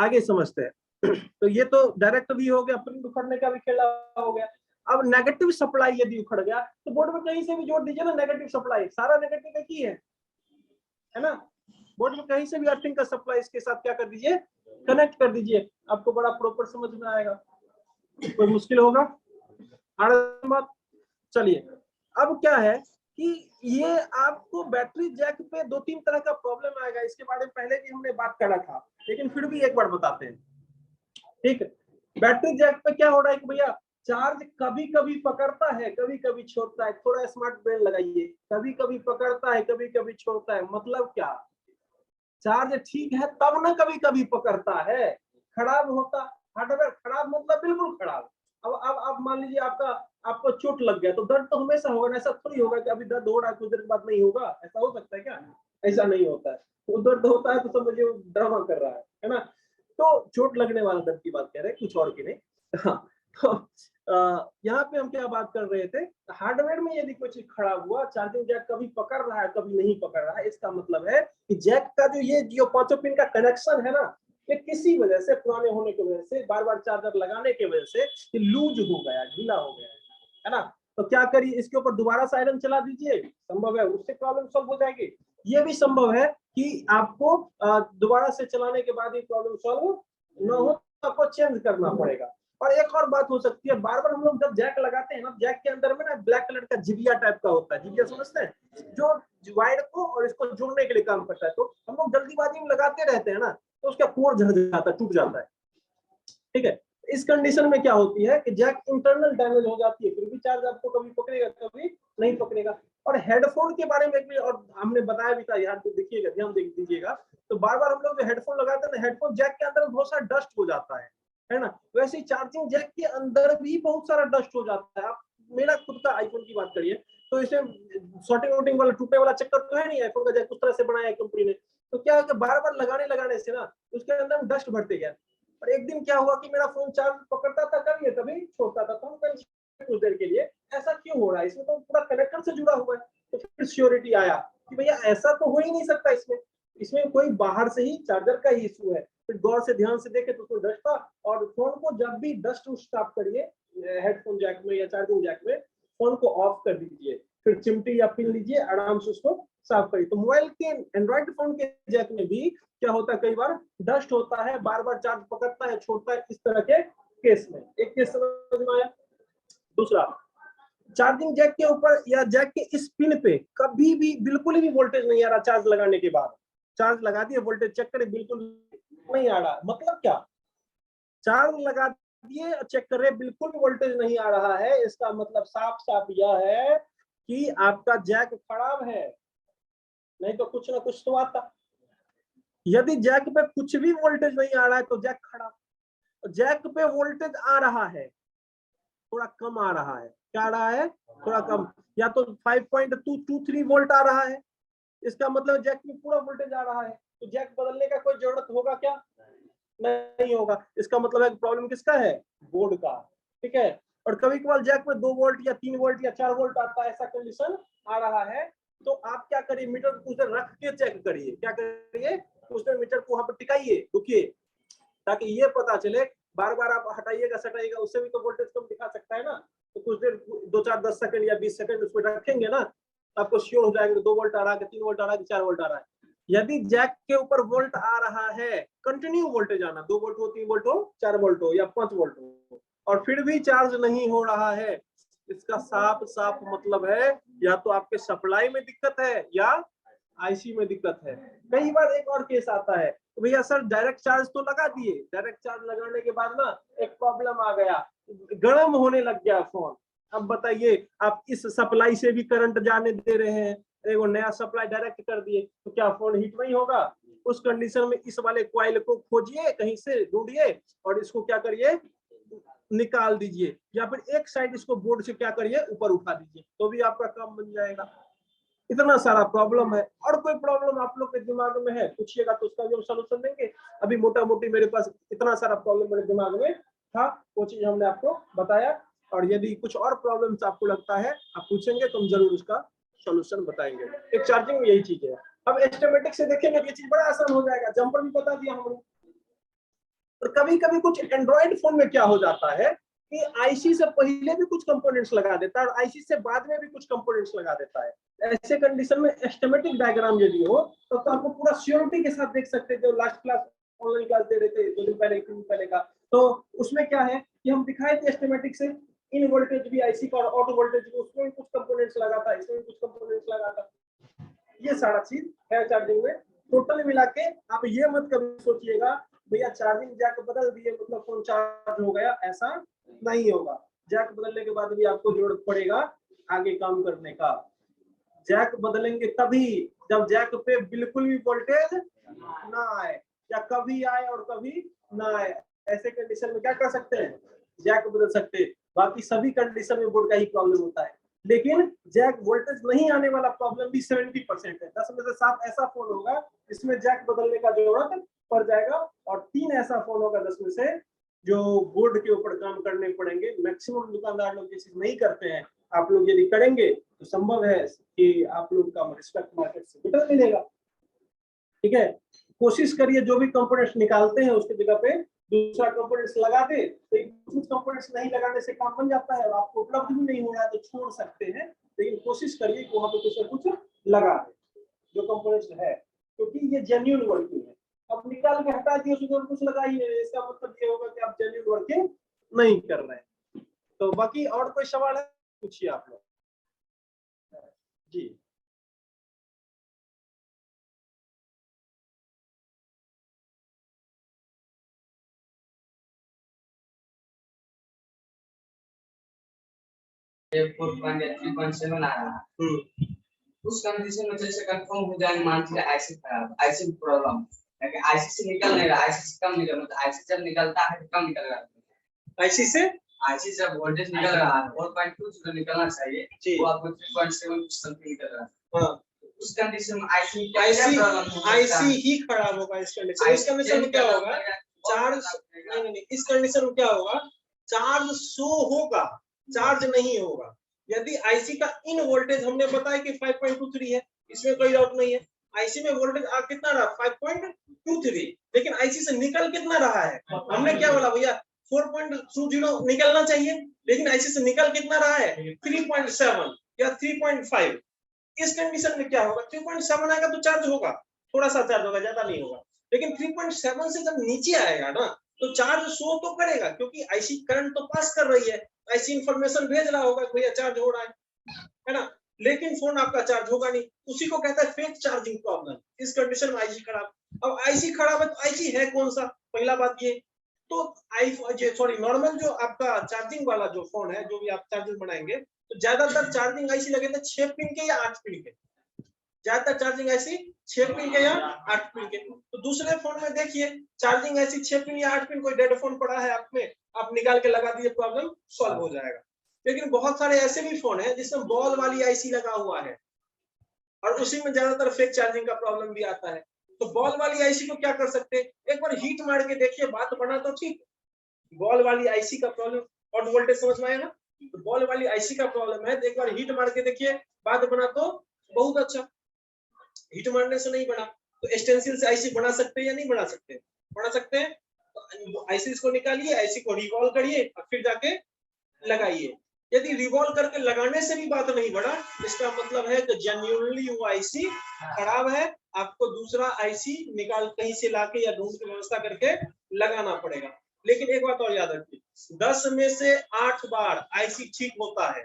आगे समझते हैं। तो ये तो डायरेक्ट भी हो गया, प्रिंट उखड़ने का भी खेला हो गया। अब नेगेटिव सप्लाई यदि उखड़ गया तो बोर्ड में कहीं से भी जोड़ दीजिए ना नेगेटिव सप्लाई, सारा नेगेटिव एक ही है ना। बोर्ड में कहीं से भी अर्थिंग का सप्लाई इसके साथ क्या कर दीजिए, कनेक्ट कर दीजिए, आपको बड़ा प्रॉपर समझ में आएगा। कोई मुश्किल होगा? बात चलिए, अब क्या है कि ये आपको बैटरी जैक पे 2-3 तरह का प्रॉब्लम आएगा, इसके बारे में पहले भी हमने बात करा था, लेकिन फिर भी एक बार बताते हैं, ठीक है। बैटरी जैक पे क्या हो रहा है कि भैया चार्ज कभी कभी पकड़ता है, कभी कभी छोड़ता है। थोड़ा स्मार्ट ब्रेन लगाइए, कभी कभी पकड़ता है, कभी कभी छोड़ता है, मतलब क्या? चार्ज ठीक है तब ना कभी कभी पकड़ता है, खराब होता हार्डवेयर खराब मतलब बिल्कुल खराब। अब आप मान लीजिए आपको चोट लग गया तो दर्द तो हमेशा होगा ना, ऐसा थोड़ी होगा कि अभी दर्द हो रहा है कुछ देर के बाद नहीं होगा, ऐसा हो सकता है क्या? ऐसा नहीं होता है। वो दर्द होता है तो समझिए वो ड्रामा कर रहा है ना। तो चोट लगने वाला दर्द की बात कह रहे हैं, कुछ और की नहीं। हाँ, तो यहाँ पे हम क्या बात कर रहे थे, हार्डवेयर में यदि कोई चीज खराब हुआ, चार्जिंग जैक कभी पकड़ रहा है कभी नहीं पकड़ रहा है, इसका मतलब है कि जैक का जो 5 पिन का कनेक्शन है ना, ये किसी वजह से, पुराने होने की वजह से, बार बार चार्जर लगाने की वजह से ये लूज हो गया, ढीला हो गया है ना। तो क्या करिए, इसके ऊपर दोबारा से आयरन चला दीजिए, संभव है उससे प्रॉब्लम सॉल्व हो जाएगी। ये भी संभव है कि आपको दोबारा से चलाने के बाद ही प्रॉब्लम सॉल्व न हो, तो आपको चेंज करना पड़ेगा। और एक और बात हो सकती है, बार बार हम लोग जब जैक लगाते हैं ना, जैक के अंदर में ना ब्लैक कलर का जिबिया टाइप का होता है, जिबिया समझते हैं, जो वायर को और इसको जोड़ने के लिए काम करता है। तो हम लोग जल्दीबाजी में लगाते रहते हैं ना, तो उसका कोर झड़ जाता है, टूट जाता है, ठीक है। इस कंडीशन में क्या होती है कि जैक इंटरनल डैमेज हो जाती है, फिर भी चार्ज आपको कभी पकड़ेगा कभी नहीं पकड़ेगा। और हेडफोन के बारे में भी और हमने बताया भी था यार, तो देखिएगा, ध्यान देख दीजिएगा। तो बार बार हम लोग जो हेडफोन लगाते हैं ना, हेडफोन जैक के अंदर बहुत सारा डस्ट हो जाता है ना। वैसे ही चार्जिंग जैक के अंदर भी बहुत सारा डस्ट हो जाता है। आप मेरा खुद का आईफोन की बात करिए तो इसे शॉर्टिंग वोटिंग वाला टूटने वाला चक्कर तो है नहीं, आईफोन का जैक उस तरह से बनाया है कंपनी ने। तो क्या है कि बार बार लगाने से ना उसके अंदर डस्ट भरते गया। और एक दिन क्या हुआ कि मेरा फोन चार्ज पकड़ता था कभी छोड़ता था, तो हम कुछ देर के लिए ऐसा क्यों हो रहा है, इसमें तो पूरा कनेक्टर से जुड़ा हुआ है। तो फिर श्योरिटी आया कि भैया ऐसा तो हो ही नहीं सकता, इसमें कोई बाहर से ही चार्जर का ही इशू है। फिर गौर से ध्यान से देखे तो उसमें डस्ट था। और फोन को जब भी डस्ट स्टॉप करिए हेडफोन जैक में या चार्जिंग जैक में, फोन को ऑफ कर दीजिए, फिर चिमटी या पिन लीजिए, आराम से उसको साफ करिए। तो मोबाइल के एंड्रॉइड फोन के जैक में भी क्या होता है, कई बार डस्ट होता है, बार बार चार्ज पकड़ता है छोड़ता है, इस तरह के केस में। एक केस समझ में आया। दूसरा, चार्जिंग जैक के ऊपर या जैक के इस पिन पे कभी भी बिल्कुल भी वोल्टेज नहीं आ रहा चार्ज लगाने के बाद। चार्ज लगा दिए, वोल्टेज चेक करें, बिल्कुल नहीं आ रहा, मतलब क्या? चार्ज लगा दिए, चेक कर रहे, बिल्कुल वोल्टेज नहीं आ रहा है, इसका मतलब साफ साफ यह है कि आपका जैक खराब है, नहीं तो कुछ ना कुछ तो आता। यदि जैक पे कुछ भी वोल्टेज नहीं आ रहा है तो जैक खराब। जैक पे वोल्टेज आ रहा है, थोड़ा कम आ रहा है, क्या आ रहा है? थोड़ा कम, या तो 5.223 वोल्ट आ रहा है, इसका मतलब जैक में पूरा वोल्टेज आ रहा है। तो जैक बदलने का कोई जरूरत होगा क्या? नहीं होगा। इसका मतलब है प्रॉब्लम किसका है? बोर्ड का, ठीक है। और कभी कभार जैक में 2 वोल्ट या 3 वोल्ट या 4 वोल्ट आता है, ऐसा कंडीशन आ रहा है, तो आप क्या करिए, मीटर को उधर रख के चेक करिए। क्या करिए? उसमें मीटर को वहां पर टिकाइए, रुकिए, ताकि ये पता चले। बार बार आप हटाइएगा सटाइएगा, उससे भी तो वोल्टेज कम दिखा सकता है ना। तो कुछ देर 2-4-10 सेकंड या 20 सेकंड उसमें रखेंगे ना, तो आपको श्योर हो जाएगा 2 वोल्ट आ रहा है, 3 वोल्ट आ रहा है, 4 वोल्ट आ रहा है। यदि जैक के ऊपर वोल्ट आ रहा है, कंटिन्यू वोल्टेज आना, 2 वोल्ट हो, 3 वोल्ट हो, 4 वोल्ट हो या 5 वोल्ट हो, और फिर भी चार्ज नहीं हो रहा है, इसका साफ साफ मतलब है या तो आपके सप्लाई में दिक्कत है या आईसी में दिक्कत है। कई बार एक और केस आता है, तो भैया सर डायरेक्ट चार्ज तो लगा दिए, डायरेक्ट चार्ज लगाने के बाद ना एक प्रॉब्लम आ गया, गर्म होने लग गया फोन। अब बताइए, आप इस सप्लाई से भी करंट जाने दे रहे हैं, एगो नया सप्लाई डायरेक्ट कर दिए, तो क्या फोन हीट नहीं होगा? उस कंडीशन में इस वाले कॉइल को खोजिए, कहीं से ढूंढिए और इसको क्या करिए, निकाल दीजिए, या फिर एक साइड इसको बोर्ड से क्या करिए, ऊपर उठा दीजिए, तो भी आपका काम बन जाएगा। इतना सारा प्रॉब्लम है। और कोई प्रॉब्लम आप लोग के दिमाग में है, पूछिएगा तो उसका भी हम सोल्यूशन देंगे। अभी मोटा मोटी मेरे पास इतना सारा प्रॉब्लम मेरे दिमाग में था, वो चीज हमने आपको बताया। और यदि कुछ और प्रॉब्लम्स आपको लगता है, आप पूछेंगे तो हम जरूर उसका सोल्यूशन बताएंगे। एक चार्जिंग में यही चीज है। अब एस्टिमेटिक से देखेंगे तो ये चीज बड़ा आसान हो जाएगा। जंपर भी बता दिया हमने, और कभी कभी कुछ एंड्रॉइड फोन में क्या हो जाता है कि आईसी से पहले भी कुछ कंपोनेंट्स लगा देता है और आईसी से बाद में भी कुछ कंपोनेंट्स लगा देता है। ऐसे कंडीशन में एस्टिमेटिक डायग्राम यदि हो तो आपको पूरा श्योरिटी के साथ देख सकते हैं। जो लास्ट क्लास ऑनलाइन क्लास दे रहे थे 2 दिन पहले 1 दिन पहले का, तो उसमें क्या है कि हम दिखाए थे एस्टिमेटिक से इन वोल्टेज भी आईसी का और आउट वोल्टेज भी, उसमें भी कुछ कंपोनेंट्स लगा था, इसमें भी कुछ कंपोनेंट्स लगा था। ये सारा चीज है चार्जिंग में। टोटल मिला के आप ये मत कभी सोचिएगा भैया चार्जिंग जैक बदल दिए मतलब फोन चार्ज हो गया, ऐसा नहीं होगा। जैक बदलने के बाद भी आपको जरूरत पड़ेगा आगे काम करने का। जैक बदलेंगे तभी जब जैक पे बिल्कुल भी वोल्टेज ना आए, या कभी आए और कभी ना आए। ऐसे कंडीशन में क्या कर सकते हैं, जैक बदल सकते हैं। बाकी सभी कंडीशन में बोर्ड का ही प्रॉब्लम होता है, लेकिन जैक वोल्टेज नहीं आने वाला प्रॉब्लम भी 70% है। 10 में से 7 ऐसा फोन होगा जिसमें जैक बदलने का जरूरत पड़ जाएगा, और 3 ऐसा फोन होगा 10 में से जो बोर्ड के ऊपर काम करने पड़ेंगे। मैक्सिमम दुकानदार लोग ये चीज नहीं करते हैं। आप लोग यदि करेंगे तो संभव है कि आप लोग का रिस्पेक्ट मार्केट से बेटर मिलेगा। ठीक है, कोशिश करिए जो भी कंपोनेंट्स निकालते हैं उसकी जगह पे दूसरा कंपोनेंट्स लगा दे, तो कुछ कंपोनेंट्स नहीं लगाने से काम बन जाता है और आपको उपलब्ध भी नहीं हो रहा है तो छोड़ सकते हैं, लेकिन कोशिश करिए कि वहां पे कुछ ना कुछ लगा दे जो कंपोनेंट्स है, क्योंकि ये जेन्युइन वर्किंग है। अब निकाल के हटा दिए उसमें कुछ लगाइए, इसका मतलब ये होगा कि आप जेन्युइन वर्किंग नहीं कर रहे हैं। तो बाकी और कोई सवाल है पूछिए आप लोग जी। ये 4.3.7 आ रहा है। उस कंडीशन में जैसे कंफर्म हो जाए, मान लीजिए आईसी खराब, आईसी प्रॉब्लम है कि आईसी से निकल नहीं रहा, आईसी से कम निकल, मतलब आईसी जब निकलता है तो कम निकल रहा है, आईसी से जब वोल्टेज निकल रहा है 4.2 निकलना चाहिए, वो आपको 3.7 समथिंग निकल रहा है। हाँ, उस कंडीशन में आईसी ही खराब होगा। इस कंडीशन में क्या होगा, चार्ज नहीं, इस कंडीशन में क्या होगा, चार्ज शो होगा, चार्ज नहीं होगा। यदि आईसी का इन वोल्टेज हमने बताया कि 5.23 है, इसमें कोई डाउट नहीं है। आईसी में वोल्टेज कितना रहा, 5.23, लेकिन आईसी से निकल कितना रहा है, हमने क्या बोला भैया 4.20 निकलना चाहिए, लेकिन आईसी से निकल कितना रहा है 3.7 या 3.5। इस कंडीशन में क्या होगा, 3.7 आएगा तो चार्ज होगा, थोड़ा सा चार्ज होगा, ज्यादा नहीं होगा, लेकिन 3.7 से जब नीचे आएगा ना तो चार्ज शो तो करेगा, क्योंकि आईसी करंट तो पास कर रही है, आईसी इंफॉर्मेशन भेज रहा होगा भैया चार्ज हो रहा है ना, लेकिन फोन आपका चार्ज होगा नहीं। उसी को कहता है फेक चार्जिंग प्रॉब्लम। इस कंडीशन में आईसी खराब। अब आईसी खराब है तो आईसी है कौन सा, पहला बात ये तो नॉर्मल जो आपका चार्जिंग वाला जो फोन है, जो भी आप चार्जिंग बनाएंगे तो ज्यादातर चार्जिंग आईसी लगे थे 6 पिन के या 8 पिन के, ज्यादातर चार्जिंग ऐसी 6 पिन के या 8 पिन के। तो दूसरे फोन में देखिए चार्जिंग ऐसी 6 पिन या 8 पिन, कोई डेड फोन पड़ा है आप में, आप निकाल के लगा दिए, प्रॉब्लम सॉल्व हो जाएगा। लेकिन बहुत सारे ऐसे भी फोन है जिसमें बॉल वाली आईसी लगा हुआ है और उसी में ज्यादातर फेक चार्जिंग का प्रॉब्लम भी आता है। तो बॉल वाली आईसी को क्या कर सकते हैं, एक बार हीट मार के देखिए, बात बना तो ठीक। बॉल वाली आईसी का प्रॉब्लम और वोल्टेज समझ में आया ना, तो बॉल वाली आईसी का प्रॉब्लम है तो एक बार हीट मार के देखिए, बात बना तो बहुत अच्छा। हीट मारने से नहीं बना तो एक्सटेंसिल से आईसी बना सकते हैं या नहीं बना सकते, बना सकते हैं। तो आईसी को निकालिए, आईसी को रिवॉल्व करिए और फिर जाके लगाइए। यदि रिवॉल्व करके लगाने से भी बात नहीं बढ़ा, इसका मतलब है कि जेन्युइनली वो आईसी खराब है, आपको दूसरा आईसी निकाल कहीं से लाके या ढूंढ की व्यवस्था करके लगाना पड़ेगा। लेकिन एक बात और याद रखिए, 10 में से 8 बार आईसी ठीक होता है।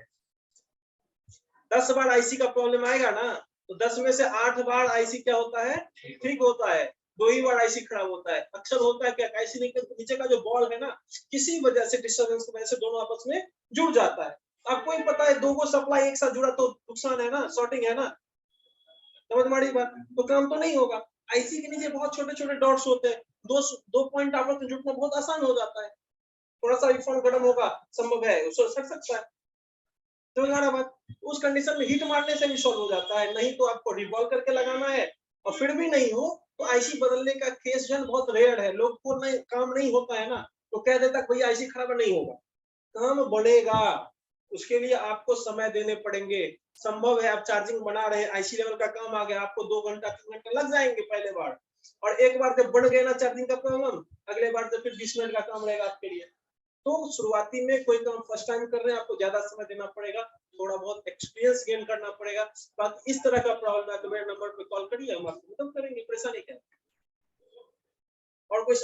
10 बार आईसी का प्रॉब्लम आएगा ना तो 10 में से 8 बार आईसी क्या होता है, ठीक होता है। 2 ही बार आईसी खराब होता है। अक्सर होता है क्या, आईसी नीचे का जो बॉल है ना, किसी वजह से डिस्टर्बेंस की वजह से दोनों आपस में जुड़ जाता है। आपको ही पता है, 2 को सप्लाई एक साथ जुड़ा तो नुकसान है ना, शॉर्टिंग है ना, समझ मारी बात, तो काम तो नहीं होगा। आईसी के नीचे बहुत छोटे छोटे डॉट्स होते हैं, दो पॉइंट आपस में जुड़ना बहुत आसान हो जाता है। थोड़ा सा फोन गर्म होगा, संभव है उसको सट सकता है, समझ आ रहा बात। उस कंडीशन में हीट मारने से भी सॉल्व हो जाता है, नहीं तो आपको रिवॉल्व करके लगाना है और फिर भी नहीं हो तो आईसी बदलने का केस जो बहुत रेयर है। लोग को नहीं काम नहीं होता है ना तो कह देता भैया आईसी खराब नहीं होगा, काम बढ़ेगा, उसके लिए आपको समय देने पड़ेंगे। संभव है आप चार्जिंग बना रहे हैं, आईसी लेवल का काम आ गया, आपको 2 घंटा 3 घंटा लग जाएंगे पहले बार, और एक बार जब बढ़ गया ना चार्जिंग का प्रॉब्लम, अगले बार तो फिर 20 मिनट का काम रहेगा आपके लिए। तो शुरुआती में कोई काम फर्स्ट टाइम कर रहे हैं, आपको ज्यादा समय देना पड़ेगा, थोड़ा बहुत एक्सपीरियंस गेन करना पड़ेगा। बाकी इस तरह का प्रॉब्लम है तो मेरे नंबर पे कॉल करिए, हम आपको मदद करेंगे, परेशानी क्या है। और कोई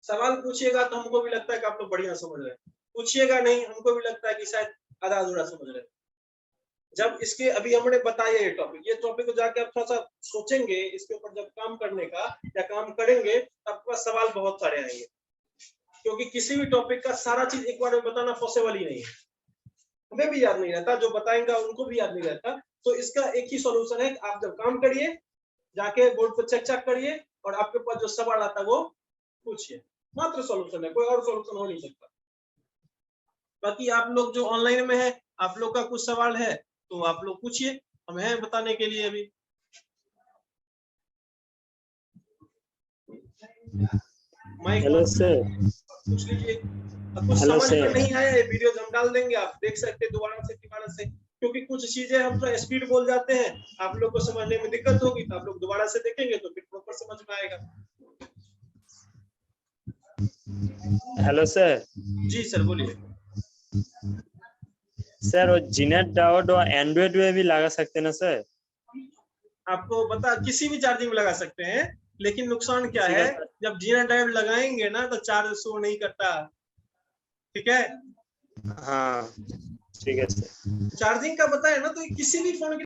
सवाल पूछिएगा तो हमको भी लगता है कि आप लोग बढ़िया समझ रहे हैं, पूछिएगा नहीं हमको भी लगता है कि शायद आधा अधूरा समझ रहे हैं। जब इसके अभी हमने बताया ये टॉपिक को जाके आप थोड़ा सा सोचेंगे इसके ऊपर, जब काम करने का या काम करेंगे तो आपके पास सवाल बहुत सारे आएंगे, क्योंकि किसी भी टॉपिक का सारा चीज एक बार में बताना पॉसिबल ही नहीं है, हमें भी याद नहीं रहता, जो बताएंगे उनको भी याद नहीं रहता। तो इसका एक ही सॉल्यूशन है, आप जब काम करिए जाके बोर्ड पर चेक करिए और आपके पास जो सवाल आता है वो पूछिए, मात्र सॉल्यूशन है, कोई और सॉल्यूशन हो नहीं सकता। बाकी आप लोग जो ऑनलाइन में है, आप लोग का कुछ सवाल है तो आप लोग पूछिए, हम हैं बताने के लिए अभी। Hello sir. पूछ लीजिए, कुछ हेलो समझ में सर। नहीं आया ये वीडियो हम डाल देंगे, आप देख सकते हैं दोबारा से, क्योंकि कुछ चीजें हम थोड़ा स्पीड बोल जाते हैं, आप लोग को समझने में दिक्कत होगी, तो आप लोग दोबारा से देखेंगे तो फिर प्रॉपर समझ में आएगा। Hello sir. जी सर बोलिए। सर वो जीनेट डायोड और एंड्रॉइड में भी लगा सकते हैं ना सर? आपको बता, किसी भी चार्जिंग में लगा सकते हैं, लेकिन नुकसान क्या है, जब जीना डायोड लगाएंगे ना तो चार्ज शो नहीं करता, ठीक है। हाँ ठीक है सर। चार्जिंग का बताया ना, तो किसी भी फोन